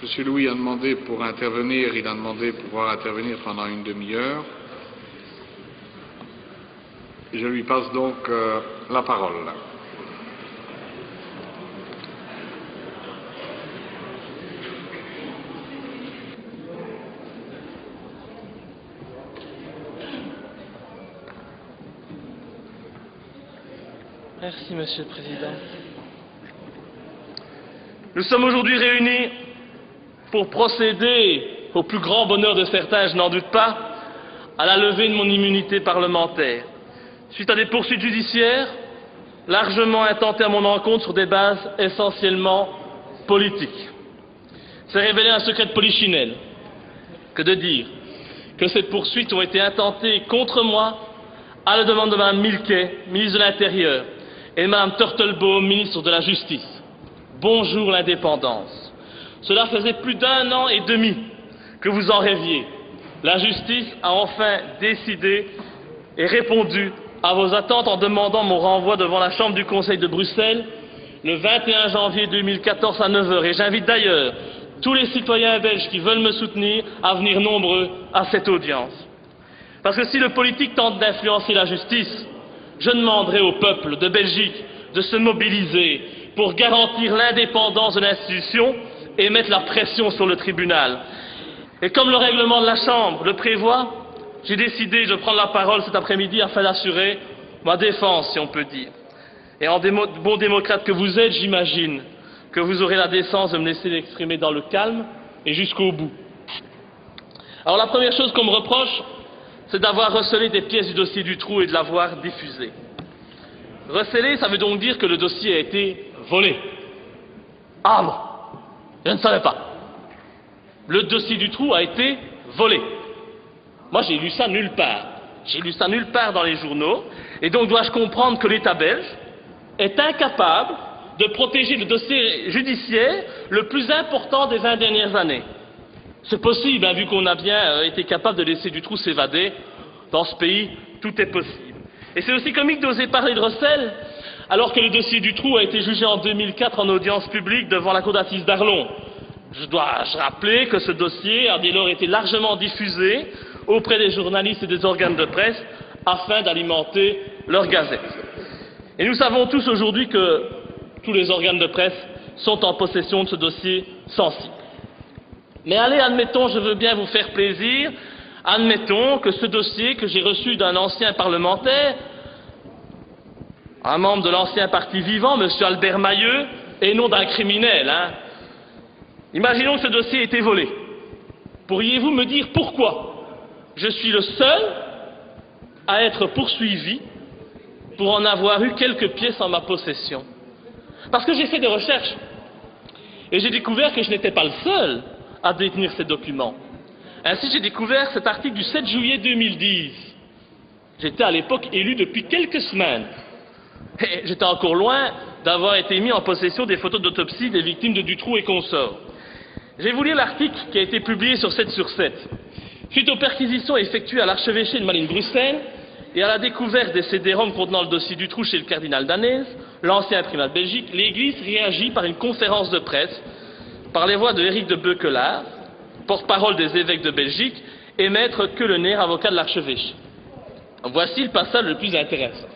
M. Louis a demandé pour intervenir, il a demandé pouvoir intervenir pendant une demi-heure. Je lui passe donc la parole. Merci, Monsieur le Président. Nous sommes aujourd'hui réunis pour procéder, au plus grand bonheur de certains, je n'en doute pas, à la levée de mon immunité parlementaire, suite à des poursuites judiciaires largement intentées à mon encontre sur des bases essentiellement politiques. C'est révéler un secret de polichinelle que de dire que ces poursuites ont été intentées contre moi à la demande de Mme Milquet, ministre de l'Intérieur, et Mme Turtelbaum, ministre de la Justice. Bonjour l'indépendance. Cela faisait plus d'1 an et demi que vous en rêviez. La justice a enfin décidé et répondu à vos attentes en demandant mon renvoi devant la Chambre du Conseil de Bruxelles le 21 janvier 2014 à 9 h. Et j'invite d'ailleurs tous les citoyens belges qui veulent me soutenir à venir nombreux à cette audience. Parce que si le politique tente d'influencer la justice, je demanderai au peuple de Belgique de se mobiliser pour garantir l'indépendance de l'institution et mettre la pression sur le tribunal. Et comme le règlement de la Chambre le prévoit, j'ai décidé de prendre la parole cet après-midi afin d'assurer ma défense, si on peut dire. Et en bon démocrate que vous êtes, j'imagine que vous aurez la décence de me laisser l'exprimer dans le calme et jusqu'au bout. Alors la première chose qu'on me reproche, c'est d'avoir recelé des pièces du dossier Dutroux et de l'avoir diffusé. Recelé, ça veut donc dire que le dossier a été volé. Ah bon, je ne savais pas. Le dossier Dutroux a été volé. Moi, j'ai lu ça nulle part. J'ai lu ça nulle part dans les journaux. Et donc, dois-je comprendre que l'État belge est incapable de protéger le dossier judiciaire le plus important des 20 dernières années? C'est possible, hein, vu qu'on a bien été capable de laisser Dutroux s'évader. Dans ce pays, tout est possible. Et c'est aussi comique d'oser parler de recel, alors que le dossier Dutroux a été jugé en 2004 en audience publique devant la cour d'assises d'Arlon. Je dois rappeler que ce dossier a dès lors été largement diffusé auprès des journalistes et des organes de presse afin d'alimenter leur gazette. Et nous savons tous aujourd'hui que tous les organes de presse sont en possession de ce dossier sensible. Mais allez, admettons, je veux bien vous faire plaisir, admettons que ce dossier que j'ai reçu d'un ancien parlementaire, un membre de l'ancien parti vivant, M. Albert Mailleux, et non d'un criminel, hein. Imaginons que ce dossier ait été volé. Pourriez-vous me dire pourquoi je suis le seul à être poursuivi pour en avoir eu quelques pièces en ma possession? Parce que j'ai fait des recherches et j'ai découvert que je n'étais pas le seul à détenir ces documents. Ainsi, j'ai découvert cet article du 7 juillet 2010. J'étais à l'époque élu depuis quelques semaines. Et j'étais encore loin d'avoir été mis en possession des photos d'autopsie des victimes de Dutroux et consorts. Je vais vous lire l'article qui a été publié sur 7 sur 7. Suite aux perquisitions effectuées à l'archevêché de Malines-Bruxelles et à la découverte des CD-ROM contenant le dossier Dutroux chez le cardinal Danez, l'ancien primat de Belgique, l'Église réagit par une conférence de presse par les voix de Éric de Beuquelaar, porte-parole des évêques de Belgique, et maître Keulener, avocat de l'archevêché. Voici le passage le plus intéressant.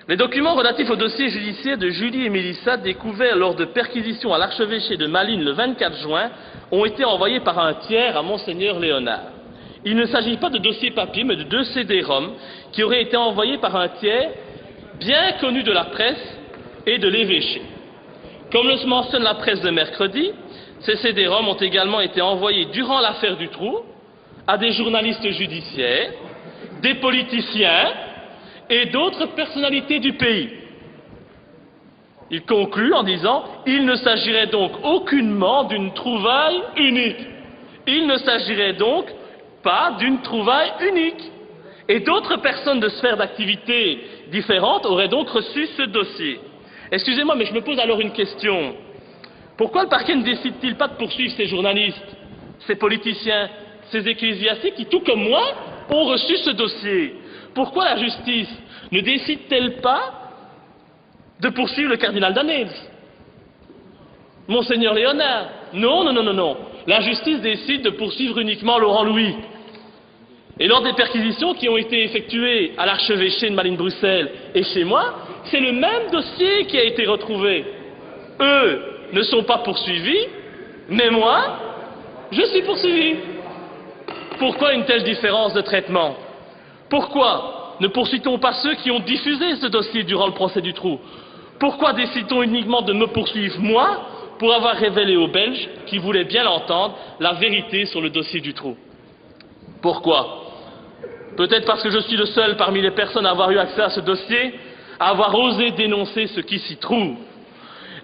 Les documents relatifs au dossier judiciaire de Julie et Mélissa, découverts lors de perquisitions à l'archevêché de Malines le 24 juin, ont été envoyés par un tiers à Monseigneur Léonard. Il ne s'agit pas de dossiers papier, mais de 2 CD-ROM qui auraient été envoyés par un tiers bien connu de la presse et de l'évêché. Comme le mentionne la presse de mercredi, ces CD-ROM ont également été envoyés durant l'affaire Dutroux à des journalistes judiciaires, des politiciens et d'autres personnalités du pays. Il conclut en disant « Il ne s'agirait donc aucunement d'une trouvaille unique. Il ne s'agirait donc pas d'une trouvaille unique. Et d'autres personnes de sphères d'activité différentes auraient donc reçu ce dossier. » Excusez-moi, mais je me pose alors une question. Pourquoi le parquet ne décide-t-il pas de poursuivre ces journalistes, ces politiciens, ces ecclésiastiques qui, tout comme moi, ont reçu ce dossier? Pourquoi la justice ne décide-t-elle pas de poursuivre le cardinal Danez? Monseigneur Léonard. Non, non, non, non, non. La justice décide de poursuivre uniquement Laurent Louis. Et lors des perquisitions qui ont été effectuées à l'archevêché de Malines-Bruxelles et chez moi, c'est le même dossier qui a été retrouvé. Eux ne sont pas poursuivis, mais moi, je suis poursuivi. Pourquoi une telle différence de traitement? Pourquoi ne poursuit-on pas ceux qui ont diffusé ce dossier durant le procès du Trou? Pourquoi décide-t-on uniquement de me poursuivre, moi, pour avoir révélé aux Belges, qui voulaient bien l'entendre, la vérité sur le dossier du Trou? Pourquoi? Peut-être parce que je suis le seul parmi les personnes à avoir eu accès à ce dossier, à avoir osé dénoncer ce qui s'y trouve,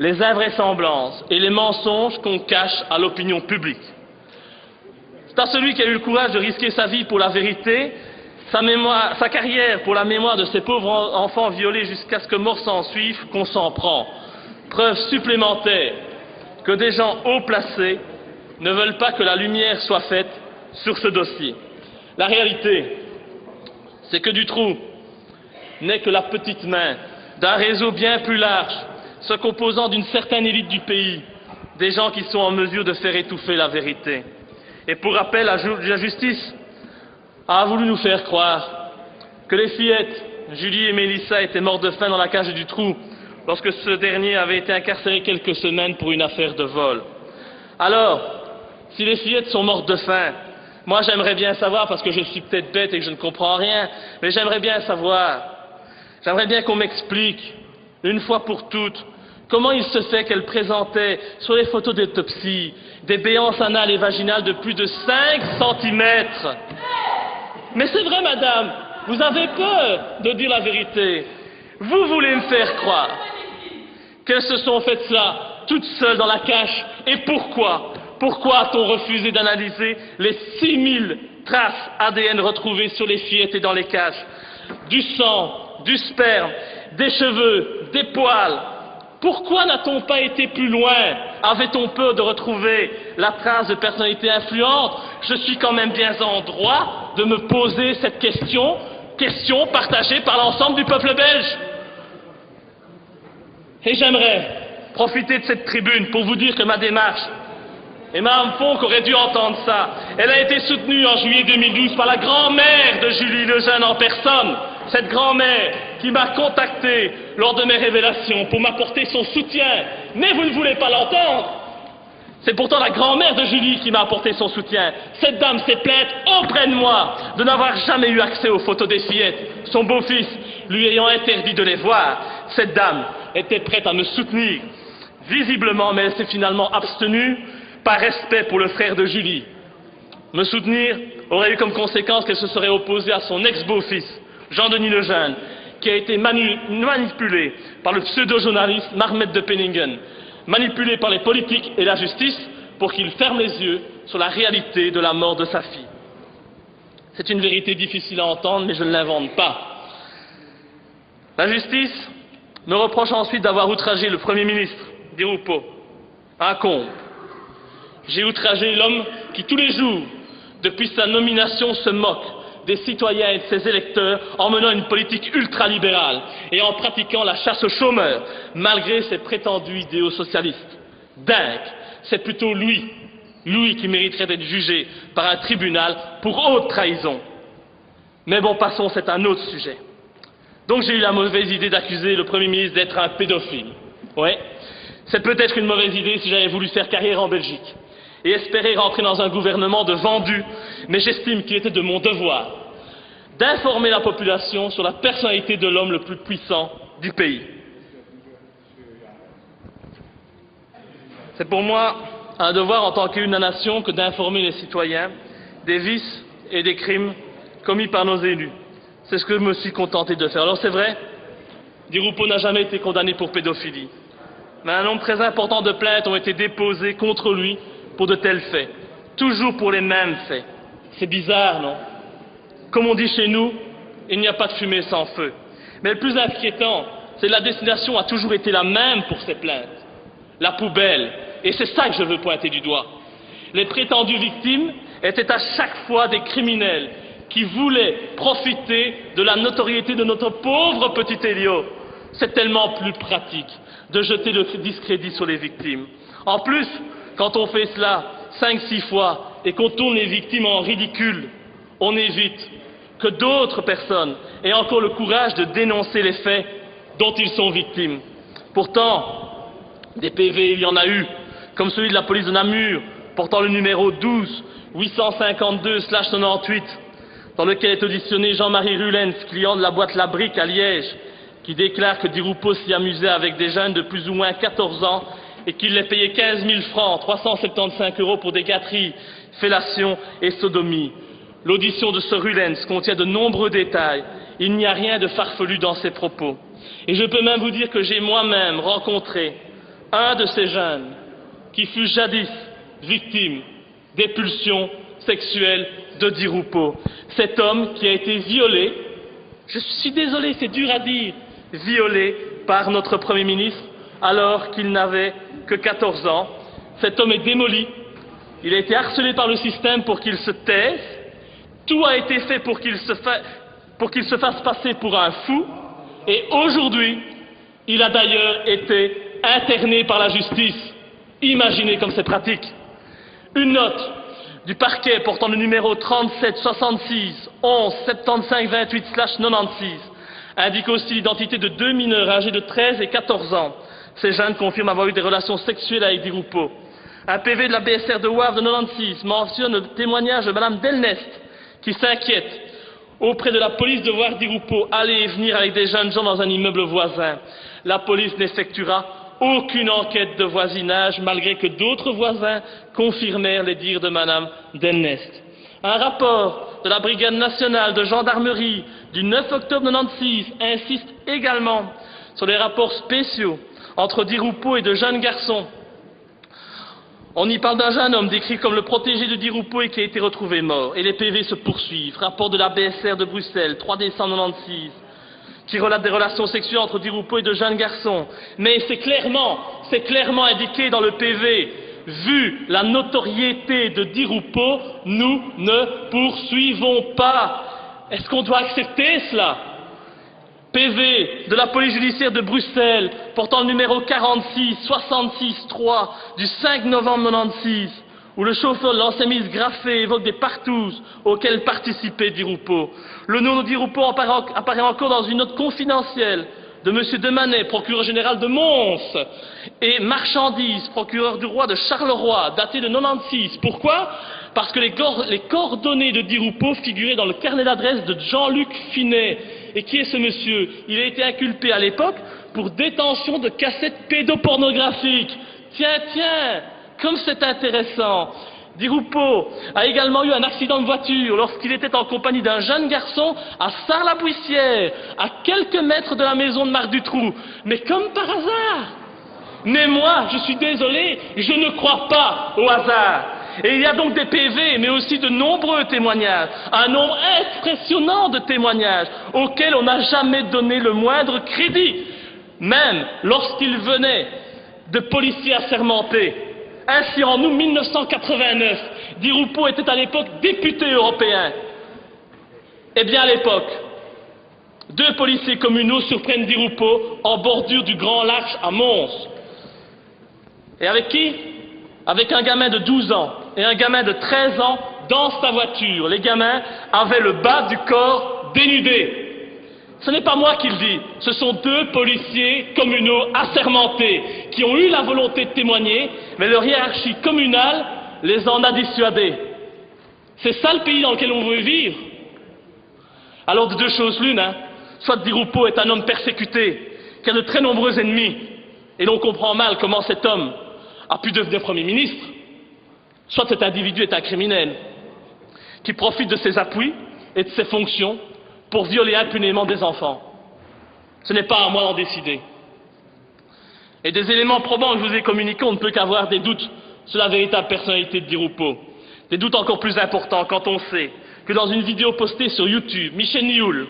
les invraisemblances et les mensonges qu'on cache à l'opinion publique. C'est à celui qui a eu le courage de risquer sa vie pour la vérité, sa carrière pour la mémoire de ces pauvres enfants violés jusqu'à ce que mort s'en suive, qu'on s'en prend. Preuve supplémentaire que des gens haut placés ne veulent pas que la lumière soit faite sur ce dossier. La réalité, c'est que Dutroux n'est que la petite main d'un réseau bien plus large, se composant d'une certaine élite du pays, des gens qui sont en mesure de faire étouffer la vérité. Et pour rappel, la justice a voulu nous faire croire que les fillettes, Julie et Mélissa, étaient mortes de faim dans la cage du Trou lorsque ce dernier avait été incarcéré quelques semaines pour une affaire de vol. Alors, si les fillettes sont mortes de faim, moi j'aimerais bien savoir, parce que je suis peut-être bête et que je ne comprends rien, mais j'aimerais bien savoir, j'aimerais bien qu'on m'explique, une fois pour toutes, comment il se fait qu'elle présentait sur les photos d'autopsie des béances anales et vaginales de plus de 5 cm. Mais c'est vrai, madame, vous avez peur de dire la vérité. Vous voulez me faire croire qu'elles se sont faites cela toutes seules dans la cache. Et pourquoi? Pourquoi a-t-on refusé d'analyser les 6000 traces ADN retrouvées sur les fillettes et dans les caches? Du sang, du sperme, des cheveux, des poils. Pourquoi n'a-t-on pas été plus loin? Avait-on peur de retrouver la trace de personnalité influente? Je suis quand même bien en droit de me poser cette question partagée par l'ensemble du peuple belge. Et j'aimerais profiter de cette tribune pour vous dire que ma démarche, et Mme Fonck aurait dû entendre ça, elle a été soutenue en juillet 2012 par la grand-mère de Julie Lejeune en personne. Cette grand-mère qui m'a contacté lors de mes révélations pour m'apporter son soutien. Mais vous ne voulez pas l'entendre. C'est pourtant la grand-mère de Julie qui m'a apporté son soutien. Cette dame s'est plainte auprès de moi de n'avoir jamais eu accès aux photos des fillettes, son beau-fils lui ayant interdit de les voir. Cette dame était prête à me soutenir, visiblement, mais elle s'est finalement abstenue par respect pour le frère de Julie. Me soutenir aurait eu comme conséquence qu'elle se serait opposée à son ex-beau-fils, Jean-Denis Lejeune, qui a été manipulé par le pseudo-journaliste Marmet de Penningen, manipulé par les politiques et la justice pour qu'il ferme les yeux sur la réalité de la mort de sa fille. C'est une vérité difficile à entendre, mais je ne l'invente pas. La justice me reproche ensuite d'avoir outragé le Premier ministre, Di Rupo, à un comble. J'ai outragé l'homme qui, tous les jours, depuis sa nomination, se moque des citoyens et de ses électeurs en menant une politique ultralibérale et en pratiquant la chasse aux chômeurs, malgré ses prétendus idéaux socialistes. Dingue, c'est plutôt lui qui mériterait d'être jugé par un tribunal pour haute trahison. Mais bon, passons, c'est un autre sujet. Donc j'ai eu la mauvaise idée d'accuser le Premier ministre d'être un pédophile. Ouais, c'est peut-être une mauvaise idée si j'avais voulu faire carrière en Belgique et espérer rentrer dans un gouvernement de vendus, mais j'estime qu'il était de mon devoir d'informer la population sur la personnalité de l'homme le plus puissant du pays. C'est pour moi un devoir en tant qu'élu de la nation que d'informer les citoyens des vices et des crimes commis par nos élus. C'est ce que je me suis contenté de faire. Alors c'est vrai, Di Rupo n'a jamais été condamné pour pédophilie, mais un nombre très important de plaintes ont été déposées contre lui pour de tels faits, toujours pour les mêmes faits. C'est bizarre, non? Comme on dit chez nous, il n'y a pas de fumée sans feu. Mais le plus inquiétant, c'est que la destination a toujours été la même pour ces plaintes. La poubelle. Et c'est ça que je veux pointer du doigt. Les prétendues victimes étaient à chaque fois des criminels qui voulaient profiter de la notoriété de notre pauvre petit Elio. C'est tellement plus pratique de jeter le discrédit sur les victimes. En plus, quand on fait cela 5-6 fois et qu'on tourne les victimes en ridicule, on évite que d'autres personnes aient encore le courage de dénoncer les faits dont ils sont victimes. Pourtant, des PV, il y en a eu, comme celui de la police de Namur, portant le numéro 12-852/98, dans lequel est auditionné Jean-Marie Rulens, client de la boîte La Brique à Liège, qui déclare que Di Rupo s'y amusait avec des jeunes de plus ou moins 14 ans et qu'il les payait 15 000 francs, 375 € pour des gâteries, fellations et sodomies. L'audition de ce Rulens contient de nombreux détails. Il n'y a rien de farfelu dans ses propos. Et je peux même vous dire que j'ai moi-même rencontré un de ces jeunes qui fut jadis victime des pulsions sexuelles de Di Rupo. Cet homme qui a été violé, je suis désolé, c'est dur à dire, violé par notre Premier ministre alors qu'il n'avait que 14 ans. Cet homme est démoli, il a été harcelé par le système pour qu'il se taise, tout a été fait pour qu'il se fasse passer pour un fou, et aujourd'hui, il a d'ailleurs été interné par la justice. Imaginez comme c'est pratique. Une note du parquet portant le numéro 37 66 11 75 28/96 indique aussi l'identité de 2 mineurs âgés de 13 et 14 ans. Ces jeunes confirment avoir eu des relations sexuelles avec Di Rupo. Un PV de la BSR de Wavre de 96 mentionne le témoignage de Madame Delnest qui s'inquiète auprès de la police de voir Di Rupo aller et venir avec des jeunes gens dans un immeuble voisin. La police n'effectuera aucune enquête de voisinage, malgré que d'autres voisins confirmèrent les dires de Madame Delnest. Un rapport de la Brigade nationale de gendarmerie du 9 octobre 96 insiste également sur les rapports spéciaux entre Di Rupo et de jeunes garçons. On y parle d'un jeune homme décrit comme le protégé de Di Rupo et qui a été retrouvé mort. Et les PV se poursuivent. Rapport de la BSR de Bruxelles, 3 décembre 96, qui relate des relations sexuelles entre Di Rupo et de jeunes garçons. Mais c'est clairement indiqué dans le PV. Vu la notoriété de Di Rupo, nous ne poursuivons pas. Est-ce qu'on doit accepter cela? PV de la police judiciaire de Bruxelles, portant le numéro 46-66-3 du 5 novembre 96, où le chauffeur de l'ancien ministre Graffé évoque des partouzes auxquelles participait Di Rupo. Le nom de Di Rupo apparaît encore dans une note confidentielle de M. Demanet, procureur général de Mons, et Marchandise, procureur du roi de Charleroi, daté de 96. Pourquoi? Parce que les coordonnées de Di Rupo figuraient dans le carnet d'adresse de Jean-Luc Finet. Et qui est ce monsieur? Il a été inculpé à l'époque pour détention de cassettes pédopornographiques. Tiens, comme c'est intéressant. Di Rupo a également eu un accident de voiture lorsqu'il était en compagnie d'un jeune garçon à Sarre-la-Buissière, à quelques mètres de la maison de Marc Dutroux. Mais comme par hasard. Mais moi, je suis désolé, je ne crois pas au hasard. Et il y a donc des PV, mais aussi de nombreux témoignages, un nombre impressionnant de témoignages, auxquels on n'a jamais donné le moindre crédit, même lorsqu'ils venaient de policiers assermentés. Ainsi, en août 1989, Di Rupo était à l'époque député européen. Eh bien, à l'époque, 2 policiers communaux surprennent Di Rupo en bordure du Grand Larche à Mons. Et avec qui? Avec un gamin de 12 ans et un gamin de 13 ans dans sa voiture. Les gamins avaient le bas du corps dénudé. Ce n'est pas moi qui le dis, ce sont 2 policiers communaux assermentés qui ont eu la volonté de témoigner, mais leur hiérarchie communale les en a dissuadés. C'est ça le pays dans lequel on veut vivre. Alors de 2 choses l'une, soit Di Rupo est un homme persécuté, qui a de très nombreux ennemis, et l'on comprend mal comment cet homme a pu devenir Premier ministre, soit cet individu est un criminel qui profite de ses appuis et de ses fonctions pour violer impunément des enfants. Ce n'est pas à moi d'en décider. Et des éléments probants que je vous ai communiqués, on ne peut qu'avoir des doutes sur la véritable personnalité de Di Rupo. Des doutes encore plus importants quand on sait que dans une vidéo postée sur YouTube, Michel Nioul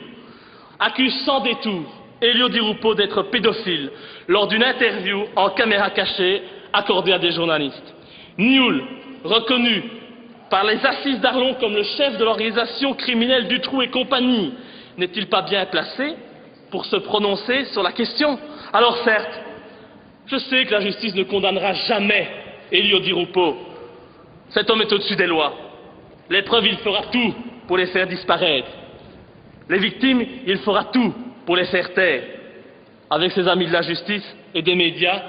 accuse sans détour Elio Di Rupo d'être pédophile lors d'une interview en caméra cachée accordée à des journalistes. Nioul, reconnu par les assises d'Arlon comme le chef de l'organisation criminelle Dutroux et compagnie, n'est-il pas bien placé pour se prononcer sur la question? Alors certes, je sais que la justice ne condamnera jamais Elio Di Rupo. Cet homme est au-dessus des lois. Les preuves, il fera tout pour les faire disparaître. Les victimes, il fera tout pour les faire taire. Avec ses amis de la justice et des médias,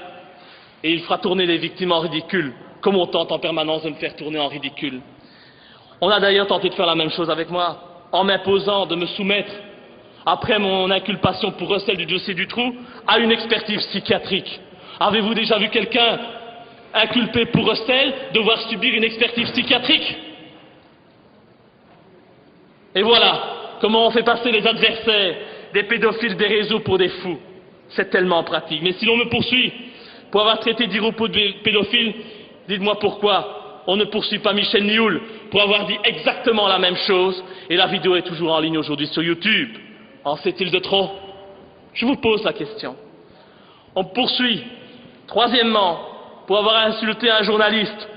et il fera tourner les victimes en ridicule, comme on tente en permanence de me faire tourner en ridicule. On a d'ailleurs tenté de faire la même chose avec moi, en m'imposant de me soumettre, après mon inculpation pour recel du dossier Dutroux, à une expertise psychiatrique. Avez-vous déjà vu quelqu'un inculpé pour recel devoir subir une expertise psychiatrique? Et voilà comment on fait passer les adversaires des pédophiles des réseaux pour des fous. C'est tellement pratique. Mais si l'on me poursuit pour avoir traité Di Rupo de pédophile, dites-moi pourquoi on ne poursuit pas Michel Nioul pour avoir dit exactement la même chose, et la vidéo est toujours en ligne aujourd'hui sur YouTube. En sait-il de trop? Je vous pose la question. On me poursuit, troisièmement, pour avoir insulté un journaliste,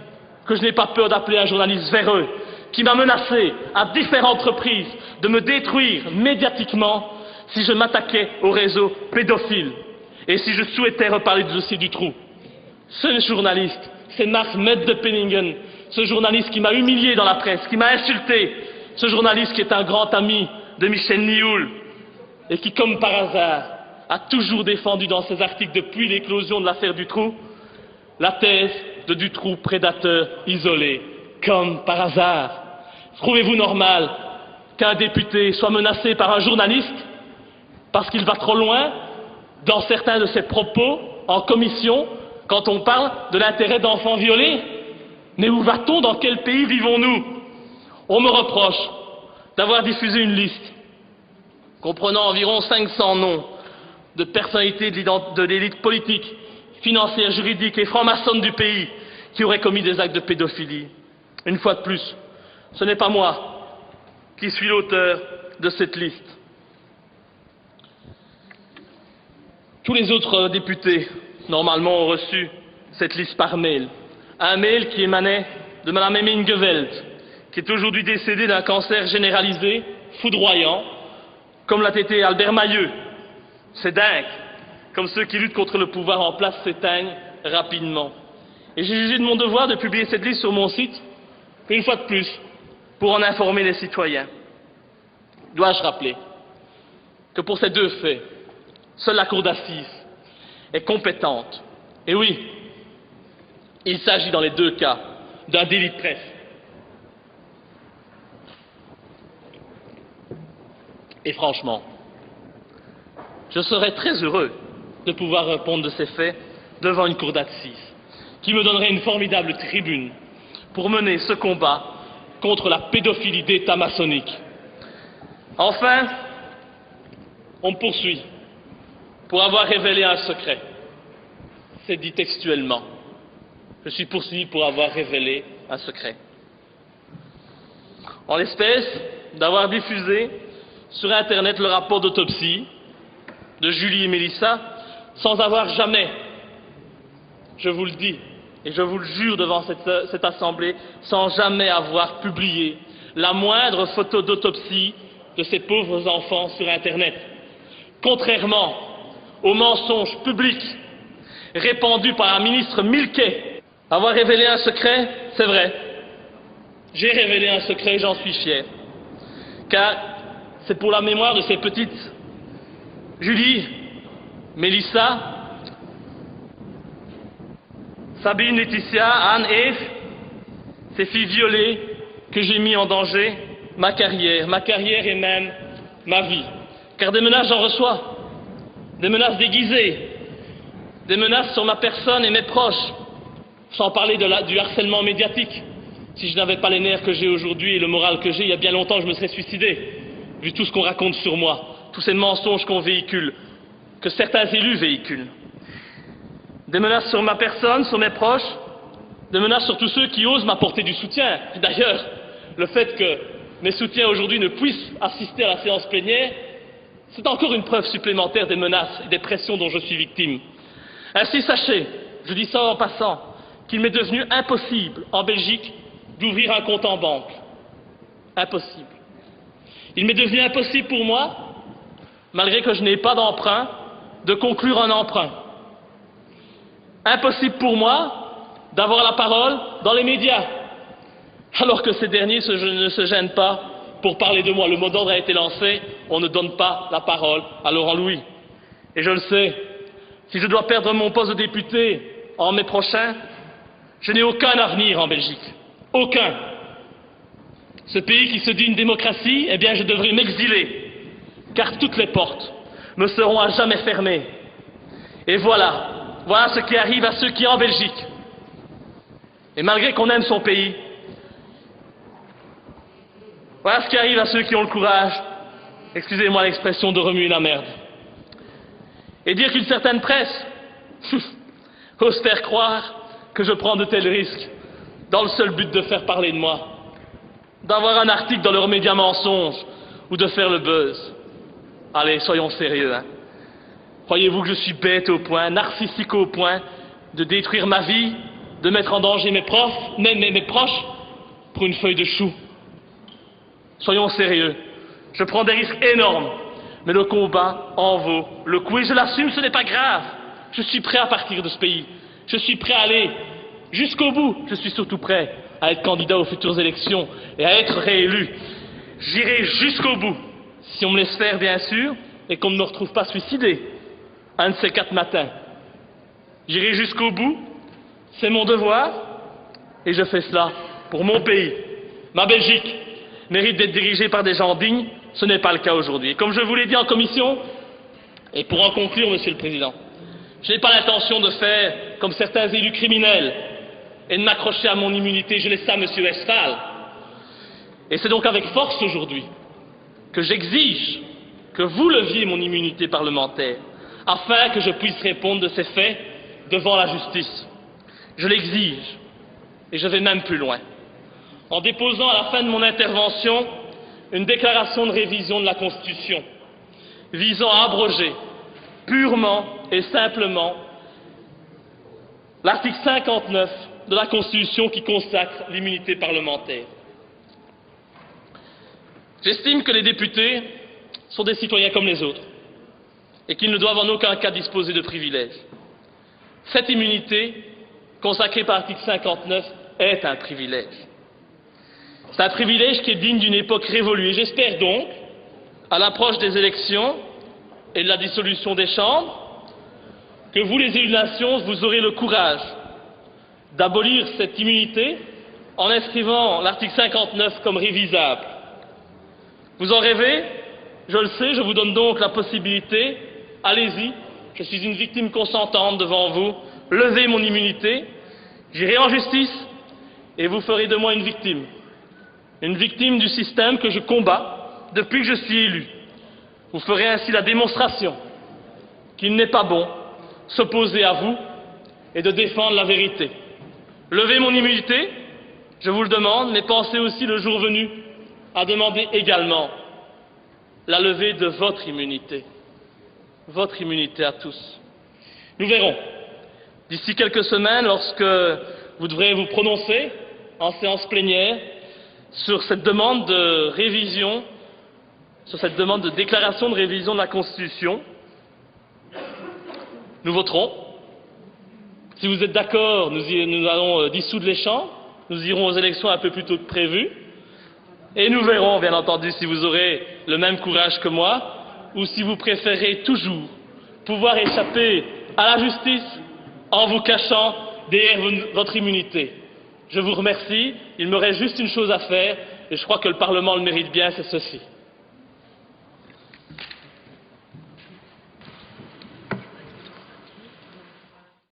que je n'ai pas peur d'appeler un journaliste véreux, qui m'a menacé à différentes reprises de me détruire médiatiquement si je m'attaquais au réseau pédophile et si je souhaitais reparler du dossier Dutroux. Ce journaliste, c'est Marc Mette de Penningen, ce journaliste qui m'a humilié dans la presse, qui m'a insulté, ce journaliste qui est un grand ami de Michel Nioul et qui, comme par hasard, a toujours défendu dans ses articles depuis l'éclosion de l'affaire Dutroux la thèse de Dutroux prédateur isolé, comme par hasard. Trouvez-vous normal qu'un député soit menacé par un journaliste parce qu'il va trop loin dans certains de ses propos en commission quand on parle de l'intérêt d'enfants violés? Mais où va-t-on? Dans quel pays vivons-nous? On me reproche d'avoir diffusé une liste comprenant environ 500 noms de personnalités de l'élite politique, financière, juridique et franc-maçonne du pays qui auraient commis des actes de pédophilie. Une fois de plus, ce n'est pas moi qui suis l'auteur de cette liste. Tous les autres députés, normalement, ont reçu cette liste par mail. Un mail qui émanait de Mme Emine Geveld, qui est aujourd'hui décédée d'un cancer généralisé, foudroyant, comme l'a été Albert Mailleux. C'est dingue, comme ceux qui luttent contre le pouvoir en place s'éteignent rapidement. Et j'ai jugé de mon devoir de publier cette liste sur mon site, une fois de plus, pour en informer les citoyens. Dois-je rappeler que pour ces deux faits, seule la cour d'assises est compétente. Et oui, il s'agit dans les deux cas d'un délit de presse. Et franchement, je serais très heureux de pouvoir répondre de ces faits devant une cour d'assises, qui me donnerait une formidable tribune pour mener ce combat contre la pédophilie d'État maçonnique. Enfin, on me poursuit pour avoir révélé un secret. C'est dit textuellement. Je suis poursuivi pour avoir révélé un secret. En l'espèce, d'avoir diffusé sur Internet le rapport d'autopsie de Julie et Mélissa, sans avoir jamais, je vous le dis, et je vous le jure devant cette assemblée, sans jamais avoir publié la moindre photo d'autopsie de ces pauvres enfants sur Internet. Contrairement aux mensonges publics répandus par un ministre Milquet. Avoir révélé un secret, c'est vrai. J'ai révélé un secret et j'en suis fier. Car c'est pour la mémoire de ces petites Julie, Mélissa, Sabine, Laetitia, Anne, Eve, ces filles violées, que j'ai mis en danger ma carrière et même ma vie. Car des menaces, j'en reçois. Des menaces déguisées, des menaces sur ma personne et mes proches, sans parler du harcèlement médiatique. Si je n'avais pas les nerfs que j'ai aujourd'hui et le moral que j'ai, il y a bien longtemps, je me serais suicidé, vu tout ce qu'on raconte sur moi, tous ces mensonges qu'on véhicule, que certains élus véhiculent. Des menaces sur ma personne, sur mes proches, des menaces sur tous ceux qui osent m'apporter du soutien. Et d'ailleurs, le fait que mes soutiens aujourd'hui ne puissent assister à la séance plénière, c'est encore une preuve supplémentaire des menaces et des pressions dont je suis victime. Ainsi, sachez, je dis ça en passant, qu'il m'est devenu impossible, en Belgique, d'ouvrir un compte en banque. Impossible. Il m'est devenu impossible pour moi, malgré que je n'ai pas d'emprunt, de conclure un emprunt. Impossible pour moi d'avoir la parole dans les médias, alors que ces derniers ne se gênent pas pour parler de moi. Le mot d'ordre a été lancé, on ne donne pas la parole à Laurent Louis. Et je le sais, si je dois perdre mon poste de député en mai prochain, je n'ai aucun avenir en Belgique. Aucun. Ce pays qui se dit une démocratie, eh bien je devrais m'exiler, car toutes les portes me seront à jamais fermées. Et voilà ce qui arrive à ceux qui en Belgique. Et malgré qu'on aime son pays, voilà ce qui arrive à ceux qui ont le courage, excusez-moi l'expression, de remuer la merde. Et dire qu'une certaine presse ose faire croire que je prends de tels risques dans le seul but de faire parler de moi, d'avoir un article dans leurs médias mensonges ou de faire le buzz. Allez, soyons sérieux, hein. Croyez-vous que je suis bête au point, narcissique au point de détruire ma vie, de mettre en danger mes profs, même mes proches, pour une feuille de chou? Soyons sérieux. Je prends des risques énormes, mais le combat en vaut le coup. Et je l'assume, ce n'est pas grave. Je suis prêt à partir de ce pays. Je suis prêt à aller jusqu'au bout. Je suis surtout prêt à être candidat aux futures élections et à être réélu. J'irai jusqu'au bout, si on me laisse faire, bien sûr, et qu'on ne me retrouve pas suicidé un de ces 4 matins. J'irai jusqu'au bout, c'est mon devoir, et je fais cela pour mon pays. Ma Belgique mérite d'être dirigée par des gens dignes, ce n'est pas le cas aujourd'hui. Et comme je vous l'ai dit en commission, et pour en conclure, Monsieur le Président, je n'ai pas l'intention de faire comme certains élus criminels et de m'accrocher à mon immunité, je laisse ça à Monsieur Westphal. Et c'est donc avec force aujourd'hui que j'exige que vous leviez mon immunité parlementaire, afin que je puisse répondre de ces faits devant la justice. Je l'exige, et je vais même plus loin, en déposant à la fin de mon intervention une déclaration de révision de la Constitution, visant à abroger purement et simplement l'article 59 de la Constitution qui consacre l'immunité parlementaire. J'estime que les députés sont des citoyens comme les autres et qu'ils ne doivent en aucun cas disposer de privilèges. Cette immunité, consacrée par l'article 59, est un privilège. C'est un privilège qui est digne d'une époque révolue. Et j'espère donc, à l'approche des élections et de la dissolution des chambres, que vous, les élus de la nation, vous aurez le courage d'abolir cette immunité en inscrivant l'article 59 comme révisable. Vous en rêvez? Je le sais, je vous donne donc la possibilité. Allez-y, je suis une victime consentante devant vous. Levez mon immunité, j'irai en justice et vous ferez de moi une victime. Une victime du système que je combats depuis que je suis élu. Vous ferez ainsi la démonstration qu'il n'est pas bon s'opposer à vous et de défendre la vérité. Levez mon immunité, je vous le demande, mais pensez aussi le jour venu à demander également la levée de votre immunité à tous. Nous verrons, d'ici quelques semaines, lorsque vous devrez vous prononcer en séance plénière sur cette demande de révision, sur cette demande de déclaration de révision de la Constitution, nous voterons. Si vous êtes d'accord, nous allons dissoudre les chambres, nous irons aux élections un peu plus tôt que prévu, et nous verrons, bien entendu, si vous aurez le même courage que moi, ou si vous préférez toujours pouvoir échapper à la justice en vous cachant derrière votre immunité. Je vous remercie, il me reste juste une chose à faire, et je crois que le Parlement le mérite bien, c'est ceci.